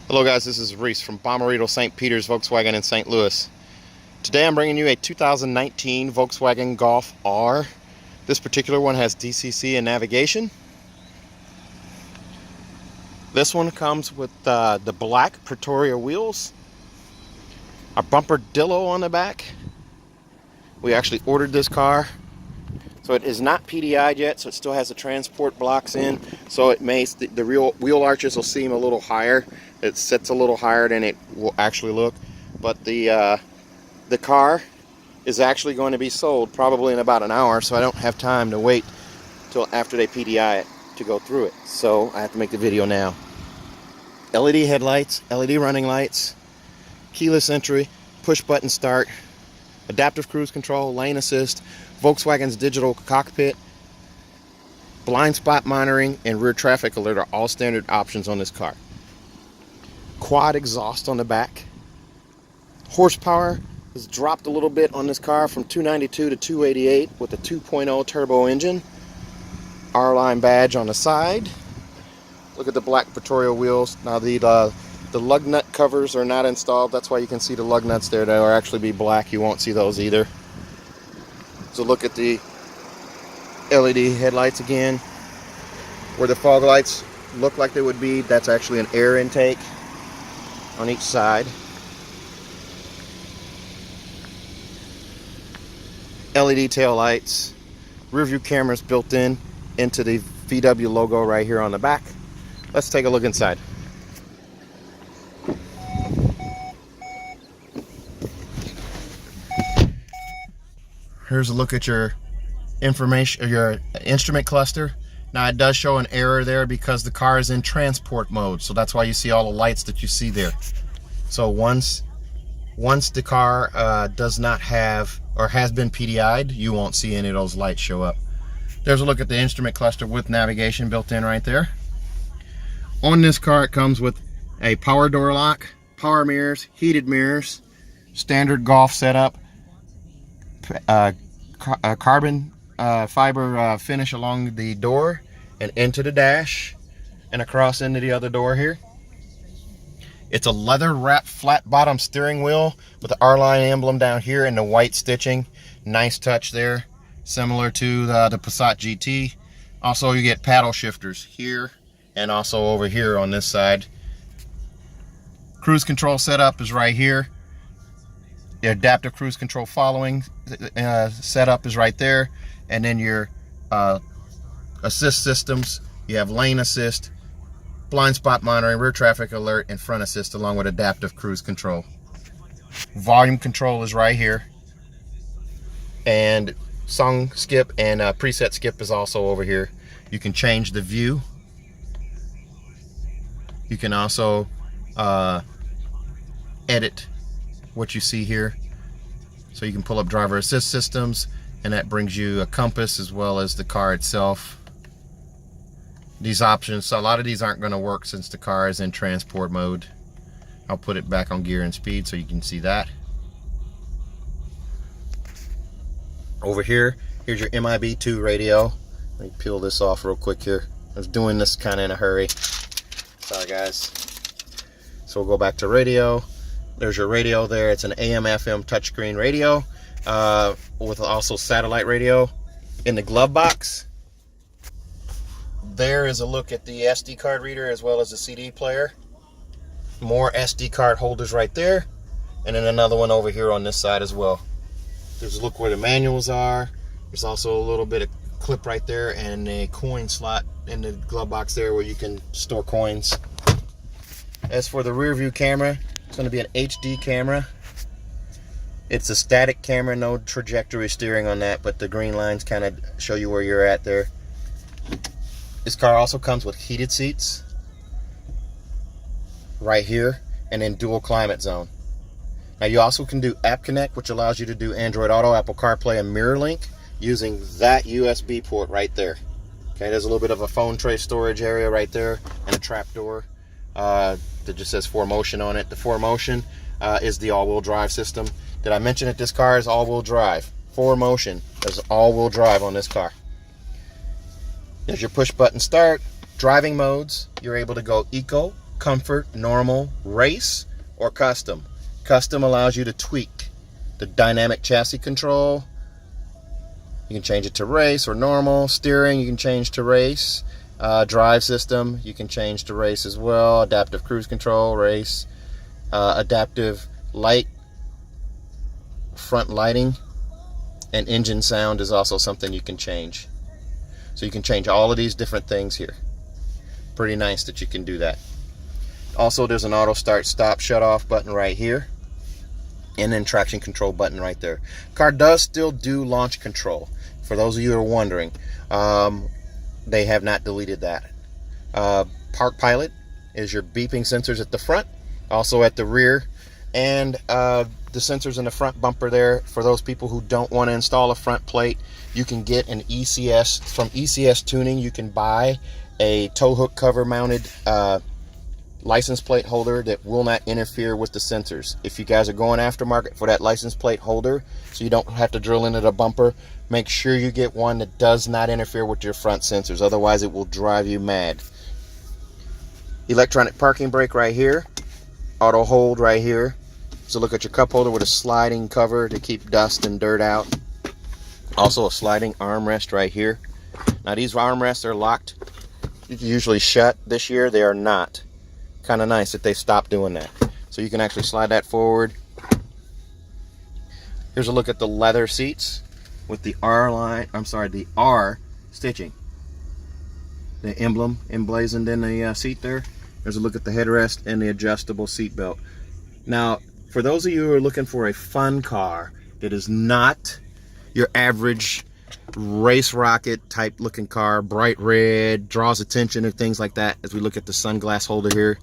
Hello guys, this is Reese from Bommarito St. Peter's Volkswagen in St. Louis. Today I'm bringing you a 2019 Volkswagen Golf R. This particular one has DCC and Navigation. This one comes with the black Pretoria wheels, a bumper Dillo on the back. We actually ordered this car, so it is not PDI'd yet, so it still has the transport blocks in, so it may, the real wheel arches will seem a little higher. It sits a little higher than it will actually look, but the car is actually going to be sold probably in about an hour, so I don't have time to wait till after they PDI it to go through it, so I have to make the video now. LED headlights, LED running lights, keyless entry, push button start, adaptive cruise control, lane assist, Volkswagen's digital cockpit, blind spot monitoring, and rear traffic alert are all standard options on this car. Quad exhaust on the back. Horsepower has dropped a little bit on this car from 292 to 288 with a 2.0 turbo engine. R-Line badge on the side. Look at the black Pretoria wheels. Now the lug nut covers are not installed. That's why you can see the lug nuts there. They'll actually be black. You won't see those either. So look at the LED headlights again. Where the fog lights look like they would be, that's actually an air intake on each side. LED tail lights, rear view cameras built into the VW logo right here on the back. Let's take a look inside. Here's a look at your information, your instrument cluster. Now it does show an error there because the car is in transport mode, so that's why you see all the lights that you see there. So once the car does not have or has been PDI'd, you won't see any of those lights show up. There's a look at the instrument cluster with navigation built in right there. On this car it comes with a power door lock, power mirrors, heated mirrors, standard Golf setup, carbon fiber finish along the door and into the dash and across into the other door here. It's a leather wrapped flat bottom steering wheel with the R-Line emblem down here and the white stitching. Nice touch there, similar to the Passat GT. Also you get paddle shifters here and also over here on this side. Cruise control setup is right here. The adaptive cruise control following setup is right there, and then your assist systems, you have lane assist, blind spot monitoring, rear traffic alert, and front assist along with adaptive cruise control. Volume control is right here, and song skip and preset skip is also over here. You can change the view. You can also edit what you see here, so you can pull up driver assist systems, and that brings you a compass as well as the car itself. These options, so a lot of these aren't going to work since the car is in transport mode. I'll put it back on gear and speed so you can see that. Over here, here's your MIB2 radio. Let me peel this off real quick here. I was doing this kind of in a hurry. Sorry guys. So we'll go back to radio. There's your radio there. It's an AM/FM touchscreen radio with also satellite radio. In the glove box, there is a look at the SD card reader as well as the CD player. More SD card holders right there, and then another one over here on this side as well. There's a look where the manuals are. There's also a little bit of clip right there and a coin slot in the glove box there where you can store coins. As for the rear view camera, it's going to be an HD camera. It's a static camera, no trajectory steering on that, but the green lines kind of show you where you're at there. This car also comes with heated seats right here, and then dual climate zone. Now you also can do App Connect, which allows you to do Android Auto, Apple CarPlay, and MirrorLink using that USB port right there. Okay, there's a little bit of a phone tray storage area right there and a trap door that just says 4Motion on it. The 4Motion is the all-wheel drive system. Did I mention that this car is all-wheel drive? 4Motion is all-wheel drive on this car. There's your push button start. Driving modes, you're able to go Eco, comfort, normal, race, or custom. Custom allows you to tweak the dynamic chassis control. You can change it to race or normal. Steering, you can change to race. Drive system, you can change to race as well. Adaptive cruise control, race. Adaptive light, front lighting, and engine sound is also something you can change. So you can change all of these different things here. Pretty nice that you can do that. Also, there's an auto start stop shut off button right here, and then traction control button right there. Car does still do launch control. For those of you who are wondering, they have not deleted that. Park Pilot is your beeping sensors at the front, also at the rear, and the sensors in the front bumper there. For those people who don't want to install a front plate, you can get an ECS. From ECS Tuning, you can buy a tow hook cover mounted license plate holder that will not interfere with the sensors. If you guys are going aftermarket for that license plate holder, so you don't have to drill into the bumper, make sure you get one that does not interfere with your front sensors. Otherwise, it will drive you mad. Electronic parking brake right here. Auto hold right here. So look at your cup holder with a sliding cover to keep dust and dirt out. Also a sliding armrest right here. Now these armrests are locked, usually shut. This year they are not. Kind of nice that they stopped doing that. So you can actually slide that forward. Here's a look at the leather seats with the the R stitching. The emblem emblazoned in the seat there. There's a look at the headrest and the adjustable seat belt. Now, for those of you who are looking for a fun car that is not your average race rocket type looking car, bright red, draws attention and things like that, as we look at the Sunglass Holder here,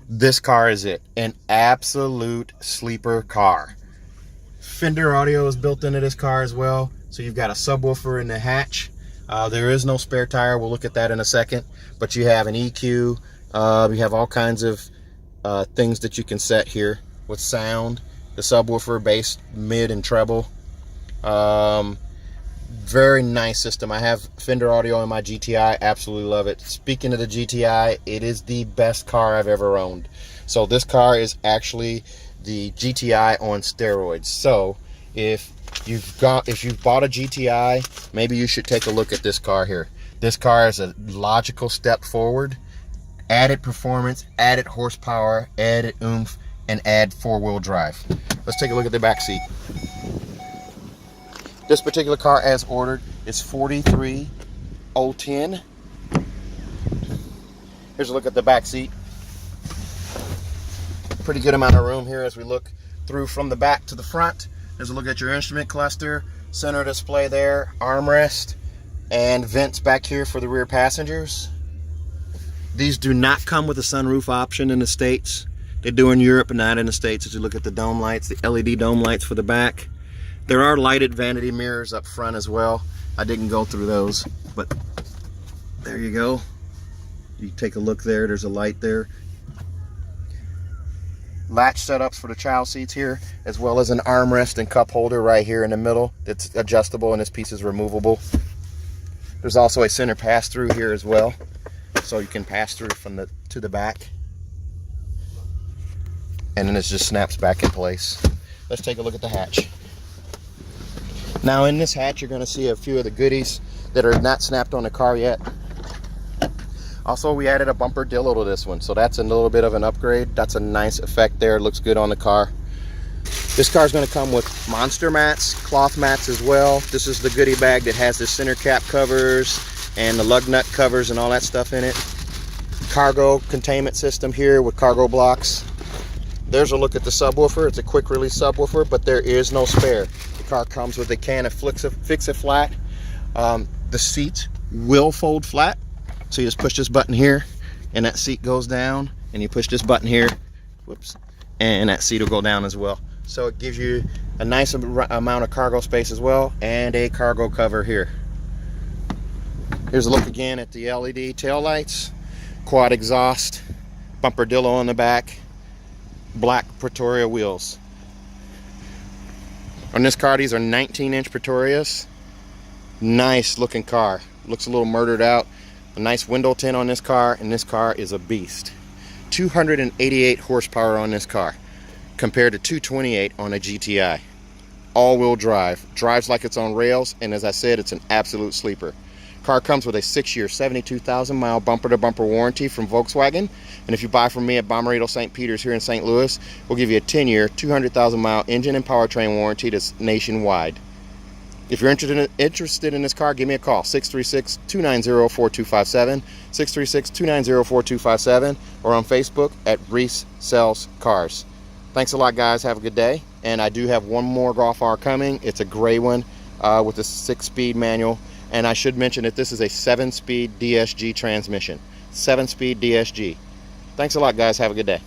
this car is it. An absolute sleeper car. Fender audio is built into this car as well, so you've got a subwoofer in the hatch. There is no spare tire. We'll look at that in a second, but you have an EQ. You have all kinds of things that you can set here with sound. The subwoofer, bass, mid, and treble. Very nice system. I have Fender audio in my GTI. Absolutely love it. Speaking of the GTI, it is the best car I've ever owned. So this car is actually the GTI on steroids. So if you've bought a GTI, maybe you should take a look at this car here. This car is a logical step forward. Added performance, added horsepower, added oomph, and add four-wheel drive. Let's take a look at the back seat. This particular car, as ordered, is 43010. Here's a look at the back seat. Pretty good amount of room here as we look through from the back to the front. There's a look at your instrument cluster, center display there, armrest, and vents back here for the rear passengers. These do not come with a sunroof option in the States. They do in Europe and not in the States. As you look at the dome lights, the LED dome lights for the back. There are lighted vanity mirrors up front as well. I didn't go through those, but there you go. You take a look there, there's a light there. Latch setups for the child seats here, as well as an armrest and cup holder right here in the middle. It's adjustable and this piece is removable. There's also a center pass-through here as well, so you can pass through from the to the back. And then it just snaps back in place. Let's take a look at the hatch. Now in this hatch, you're going to see a few of the goodies that are not snapped on the car yet. Also, we added a bumper dillo to this one, so that's a little bit of an upgrade. That's a nice effect there. It looks good on the car. This car is going to come with monster mats, cloth mats as well. This is the goodie bag that has the center cap covers and the lug nut covers and all that stuff in it. Cargo containment system here with cargo blocks. There's a look at the subwoofer. It's a quick release subwoofer, but there is no spare. The car comes with a can of Fix-It Flat. The seat will fold flat. So you just push this button here and that seat goes down, and you push this button here, whoops, and that seat will go down as well. So it gives you a nice amount of cargo space as well, and a cargo cover here. Here's a look again at the LED tail lights, quad exhaust, bumper dillo on the back, black Pretoria wheels. On this car, these are 19-inch Pretorias. Nice looking car. Looks a little murdered out. A nice window tint on this car, and this car is a beast. 288 horsepower on this car compared to 228 on a GTI. All-wheel drive, drives like it's on rails, and as I said, it's an absolute sleeper. Car comes with a 6-year, 72,000-mile bumper-to-bumper warranty from Volkswagen, and if you buy from me at Bommarito St. Peter's here in St. Louis, we'll give you a 10-year, 200,000-mile engine and powertrain warranty that's nationwide. If you're interested in this car, give me a call, 636-290-4257, 636-290-4257, or on Facebook at Reese Sells Cars. Thanks a lot, guys. Have a good day. And I do have one more Golf R coming. It's a gray one with a 6-speed manual. And I should mention that this is a 7-speed DSG transmission. 7-speed DSG. Thanks a lot, guys. Have a good day.